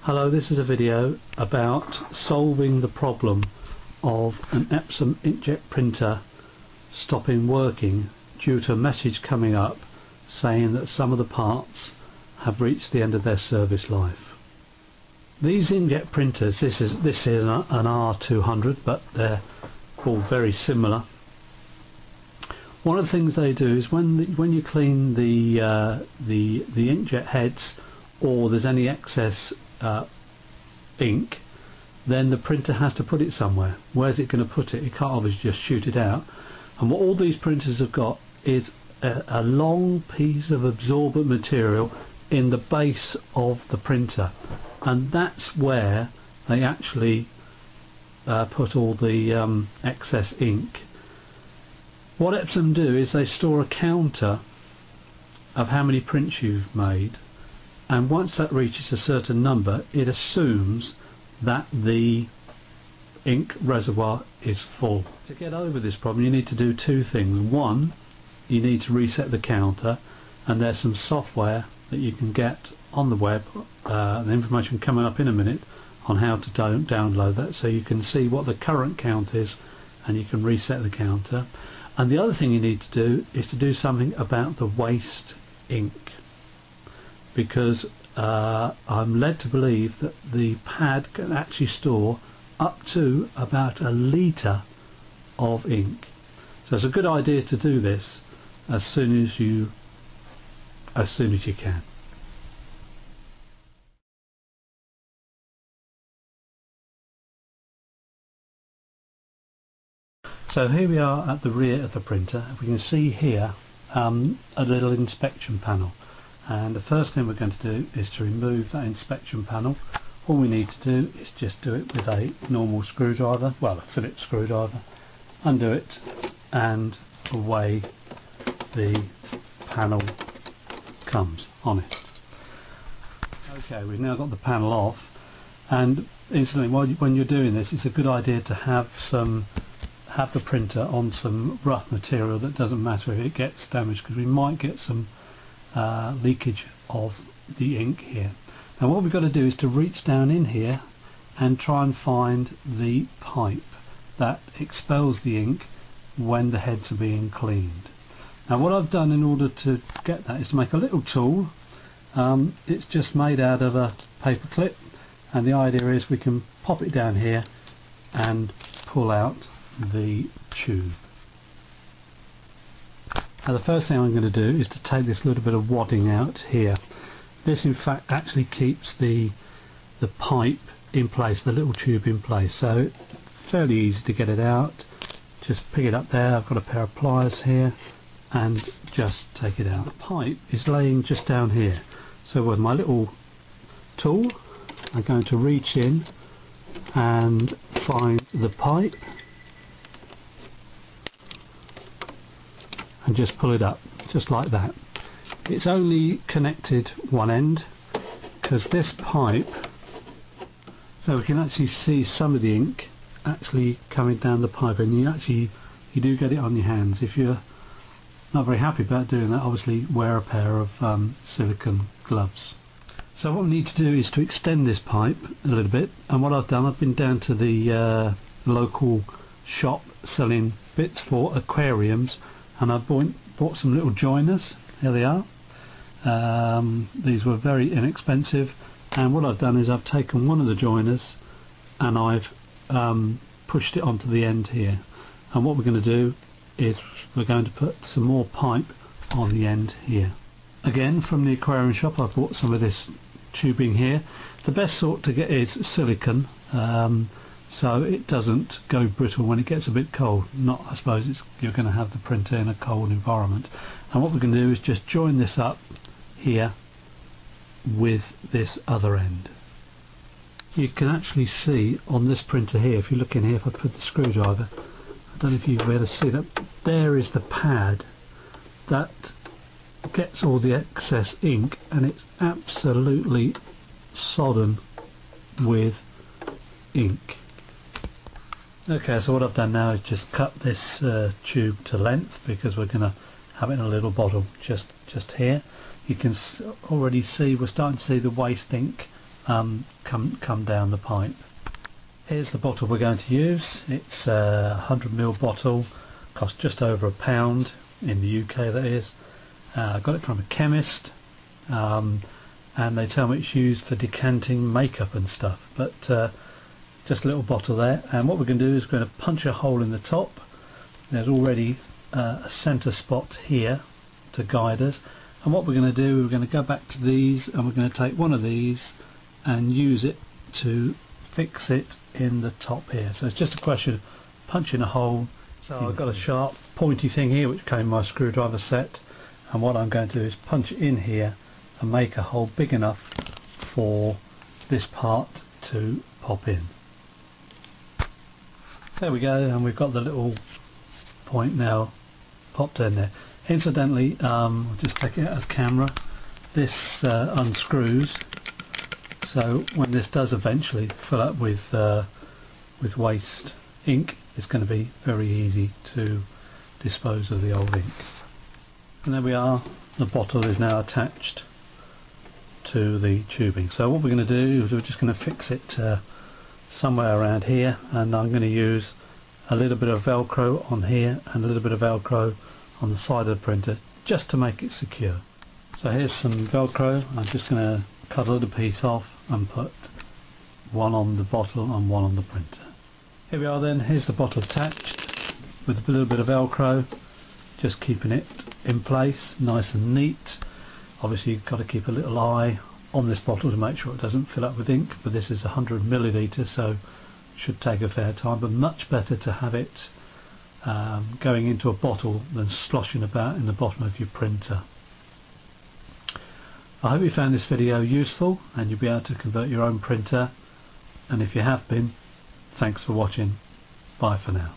Hello, this is a video about solving the problem of an Epson inkjet printer stopping working due to a message coming up saying that some of the parts have reached the end of their service life. These inkjet printers, this is an R200, but they're all very similar. One of the things they do is when you clean the inkjet heads, or there's any excess ink, then the printer has to put it somewhere. Where's it going to put it? It can't obviously just shoot it out. And what all these printers have got is a long piece of absorbent material in the base of the printer, and that's where they actually put all the excess ink. What Epson do is they store a counter of how many prints you've made, and once that reaches a certain number, it assumes that the ink reservoir is full. To get over this problem, you need to do two things. One, you need to reset the counter, and there's some software that you can get on the web, the information coming up in a minute on how to download that, so you can see what the current count is and you can reset the counter. And the other thing you need to do is to do something about the waste ink, because I'm led to believe that the pad can actually store up to about a litre of ink. So it's a good idea to do this as soon as you can. So here we are at the rear of the printer. We can see here a little inspection panel, and the first thing we're going to do is to remove that inspection panel. All we need to do is just do it with a normal screwdriver, well, a Phillips screwdriver. Undo it, and away the panel comes on it. Okay, we've now got the panel off, and instantly when you're doing this, it's a good idea to have the printer on some rough material that doesn't matter if it gets damaged, because we might get some leakage of the ink here. Now what we've got to do is to reach down in here and try and find the pipe that expels the ink when the heads are being cleaned. Now what I've done in order to get that is to make a little tool. It's just made out of a paper clip, and the idea is we can pop it down here and pull out the tube. Now the first thing I'm going to do is to take this little bit of wadding out here. This in fact actually keeps the pipe in place, the little tube in place, so fairly easy to get it out. Just pick it up there. I've got a pair of pliers here and just take it out. The pipe is laying just down here, so with my little tool I'm going to reach in and find the pipe and just pull it up, just like that. It's only connected one end, because this pipe, so we can actually see some of the ink actually coming down the pipe, and you do get it on your hands. If you're not very happy about doing that, obviously wear a pair of silicone gloves. So what we need to do is to extend this pipe a little bit, and what I've done, I've been down to the local shop selling bits for aquariums, and I've bought some little joiners. Here they are. These were very inexpensive, and what I've done is I've taken one of the joiners and I've pushed it onto the end here, and what we're going to do is we're going to put some more pipe on the end here. Again, from the aquarium shop, I've bought some of this tubing here. The best sort to get is silicone, so it doesn't go brittle when it gets a bit cold. Not, I suppose, you're going to have the printer in a cold environment. And what we're going to do is just join this up here with this other end. You can actually see on this printer here, if you look in here, if I put the screwdriver, I don't know if you'll be able to see that, there is the pad that gets all the excess ink, and it's absolutely sodden with ink. Okay, so what I've done now is just cut this tube to length, because we're going to have it in a little bottle just here. You can already see, we're starting to see the waste ink come down the pipe. Here's the bottle we're going to use. It's a 100ml bottle, costs just over £1 in the UK, that is. I got it from a chemist, and they tell me it's used for decanting makeup and stuff, but just a little bottle there. And what we're going to do is we're going to punch a hole in the top. There's already a centre spot here to guide us, and what we're going to do, we're going to go back to these, and we're going to take one of these and use it to fix it in the top here. So it's just a question of punching a hole. So I've got a sharp pointy thing here which came in my screwdriver set, and what I'm going to do is punch it in here and make a hole big enough for this part to pop in. There we go, and we've got the little point now popped in there. Incidentally, I'll just take it out of camera. This unscrews, so when this does eventually fill up with waste ink, it's going to be very easy to dispose of the old ink. And there we are, the bottle is now attached to the tubing. So what we're going to do is we're just going to fix it somewhere around here, and I'm going to use a little bit of velcro on here and a little bit of velcro on the side of the printer just to make it secure. So here's some velcro. I'm just going to cut a little piece off and put one on the bottle and one on the printer. Here we are then, here's the bottle attached with a little bit of velcro, just keeping it in place nice and neat. Obviously you've got to keep a little eye on this bottle to make sure it doesn't fill up with ink, but this is 100 millilitres, so it should take a fair time, but much better to have it going into a bottle than sloshing about in the bottom of your printer. I hope you found this video useful and you'll be able to convert your own printer, and if you have been, thanks for watching. Bye for now.